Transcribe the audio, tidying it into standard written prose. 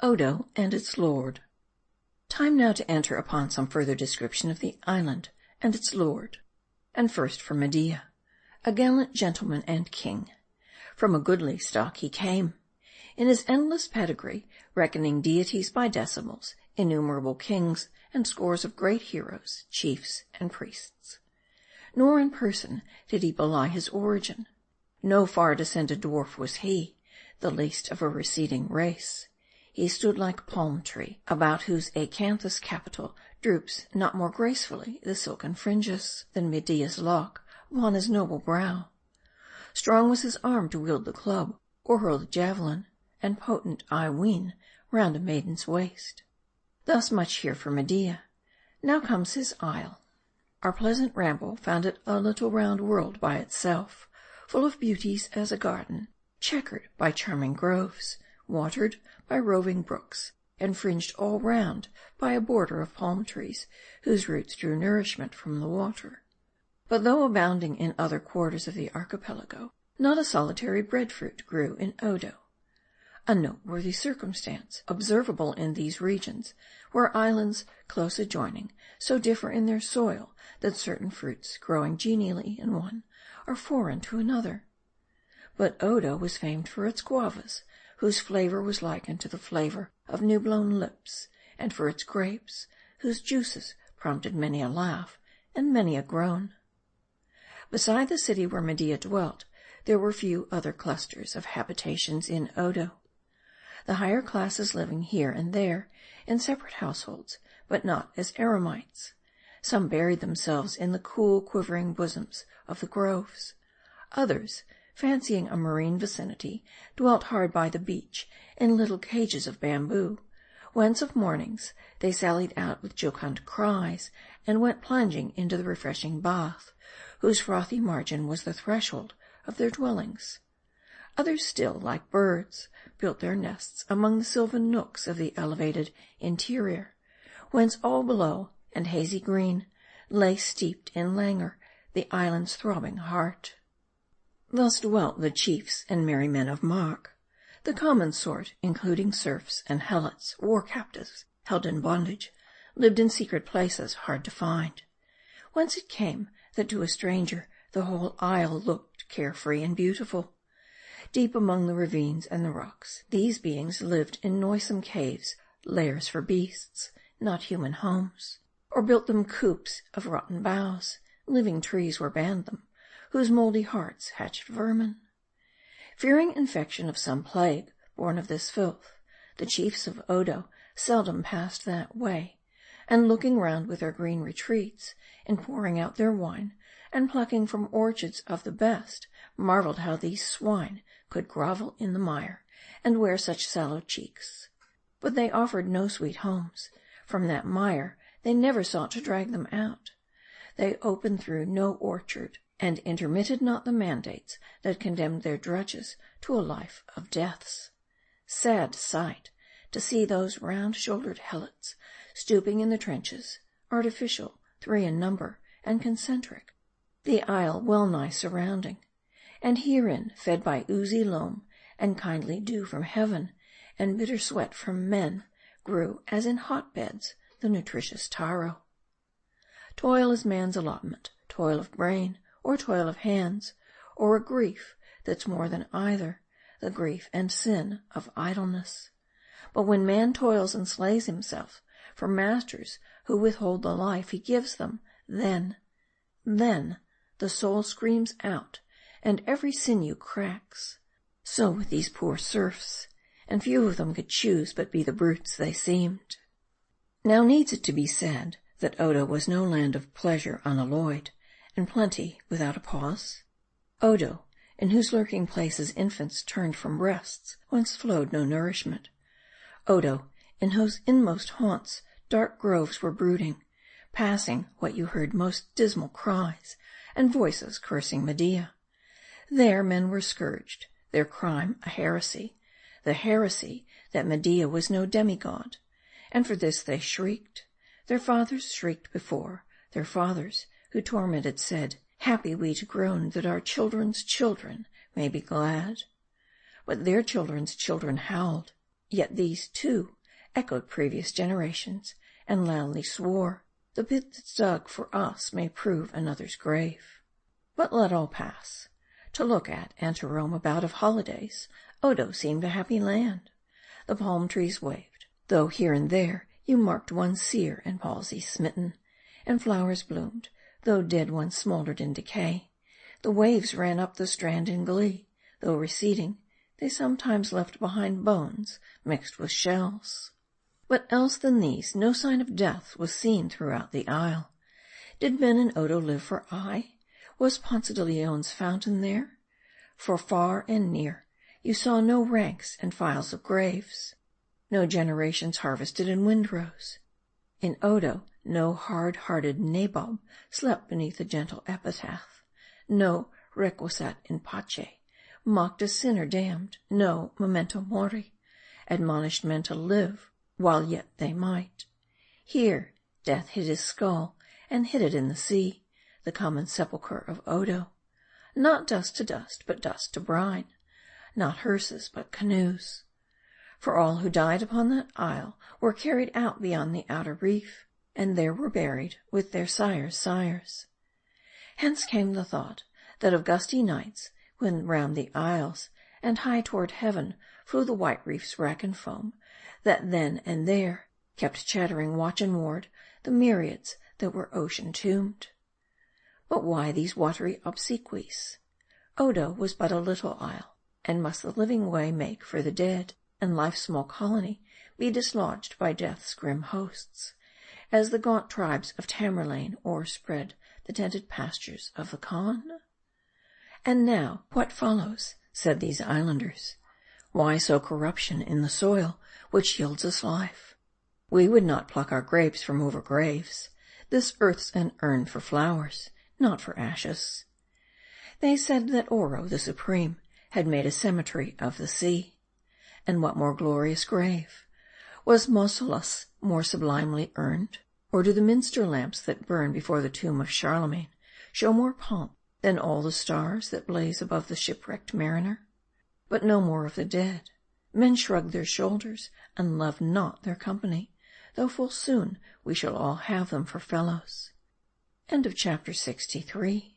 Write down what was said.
Odo and its lord. Time now to enter upon some further description of the island and its lord. And first for Media, a gallant gentleman and king. From a goodly stock he came. In his endless pedigree, reckoning deities by decimals, innumerable kings, and scores of great heroes, chiefs, and priests. Nor in person did he belie his origin. No far descended dwarf was he, the least of a receding race. He stood like a palm tree, about whose acanthus capital droops not more gracefully the silken fringes than Medea's lock upon his noble brow. Strong was his arm to wield the club, or hurl the javelin, and potent, I ween, round a maiden's waist. Thus much here for Medea. Now comes his isle. Our pleasant ramble found it a little round world by itself, full of beauties as a garden, checkered by charming groves, watered by roving brooks, and fringed all round by a border of palm trees, whose roots drew nourishment from the water. But though abounding in other quarters of the archipelago, not a solitary breadfruit grew in Odo. A noteworthy circumstance, observable in these regions, where islands close adjoining so differ in their soil that certain fruits growing genially in one are foreign to another. But Odo was famed for its guavas, whose flavor was likened to the flavor of new-blown lips, and for its grapes, whose juices prompted many a laugh and many a groan. Beside the city where Medea dwelt, there were few other clusters of habitations in Odo. The higher classes living here and there in separate households, but not as eremites. Some buried themselves in the cool, quivering bosoms of the groves. Others, fancying a marine vicinity, dwelt hard by the beach in little cages of bamboo, whence of mornings they sallied out with jocund cries, and went plunging into the refreshing bath, whose frothy margin was the threshold of their dwellings. Others still, like birds, built their nests among the sylvan nooks of the elevated interior, whence all below, and hazy green, lay steeped in languor the island's throbbing heart. Thus dwelt the chiefs and merry men of mark, the common sort, including serfs and helots, war captives, held in bondage, lived in secret places hard to find. Whence it came that to a stranger the whole isle looked carefree and beautiful. Deep among the ravines and the rocks, these beings lived in noisome caves, lairs for beasts, not human homes, or built them coops of rotten boughs, living trees were banned them, whose mouldy hearts hatched vermin. Fearing infection of some plague born of this filth, the chiefs of Odo seldom passed that way, and looking round with their green retreats, in pouring out their wine, and plucking from orchards of the best, marveled how these swine could grovel in the mire, and wear such sallow cheeks. But they offered no sweet homes. From that mire they never sought to drag them out. They opened through no orchard, and intermitted not the mandates that condemned their drudges to a life of deaths. Sad sight, to see those round-shouldered helots stooping in the trenches, artificial, 3 in number, and concentric, the isle well-nigh surrounding, and herein, fed by oozy loam, and kindly dew from heaven, and bitter sweat from men, grew, as in hotbeds, the nutritious taro. Toil is man's allotment, toil of brain, or toil of hands, or a grief that's more than either, the grief and sin of idleness. But when man toils and slays himself for masters who withhold the life he gives them, then the soul screams out, and every sinew cracks. So with these poor serfs, and few of them could choose but be the brutes they seemed. Now needs it to be said that Odo was no land of pleasure unalloyed, and plenty without a pause. Odo, in whose lurking places infants turned from breasts whence flowed no nourishment. Odo, in whose inmost haunts dark groves were brooding, passing what you heard most dismal cries, and voices cursing Medea. There men were scourged, their crime a heresy, the heresy that Medea was no demigod, and for this they shrieked. Their fathers shrieked before, their fathers, who tormented, said, happy we to groan that our children's children may be glad. But their children's children howled, Yet these, too, echoed previous generations, and loudly swore, the pit that's dug for us may prove another's grave. But let all pass. To look at and to roam about of holidays, Odo seemed a happy land. The palm trees waved, though here and there you marked one sear and palsy smitten, and flowers bloomed, though dead ones smouldered in decay. The waves ran up the strand in glee, though receding, they sometimes left behind bones mixed with shells. But else than these, no sign of death was seen throughout the isle. Did men in Odo live for aye? Was Ponce de Leon's fountain there? For far and near you saw no ranks and files of graves, no generations harvested in windrows. In Odo no hard-hearted nabob slept beneath a gentle epitaph, no requiescat in pace mocked a sinner damned, no memento mori admonished men to live while yet they might. Here death hid his skull, and hid it in the sea, the common sepulchre of Odo. Not dust to dust, but dust to brine. Not hearses, but canoes. For all who died upon that isle were carried out beyond the outer reef, and there were buried with their sires' sires. Hence came the thought, that of gusty nights, when round the isles, and high toward heaven, flew the white reef's rack and foam, that then and there kept chattering watch and ward the myriads that were ocean tombed. But why these watery obsequies? Odo was but a little isle, and must the living way make for the dead, and life's small colony be dislodged by death's grim hosts, as the gaunt tribes of Tamerlane o'erspread the tented pastures of the Khan? And now, what follows, said these islanders? Why sow corruption in the soil which yields us life? We would not pluck our grapes from over graves. This earth's an urn for flowers, not for ashes. They said that Oro, the supreme, had made a cemetery of the sea. And what more glorious grave? Was Mausolus more sublimely urned? Or do the minster lamps that burn before the tomb of Charlemagne show more pomp than all the stars that blaze above the shipwrecked mariner? But no more of the dead. Men shrug their shoulders, and love not their company, though full soon we shall all have them for fellows. End of chapter 63.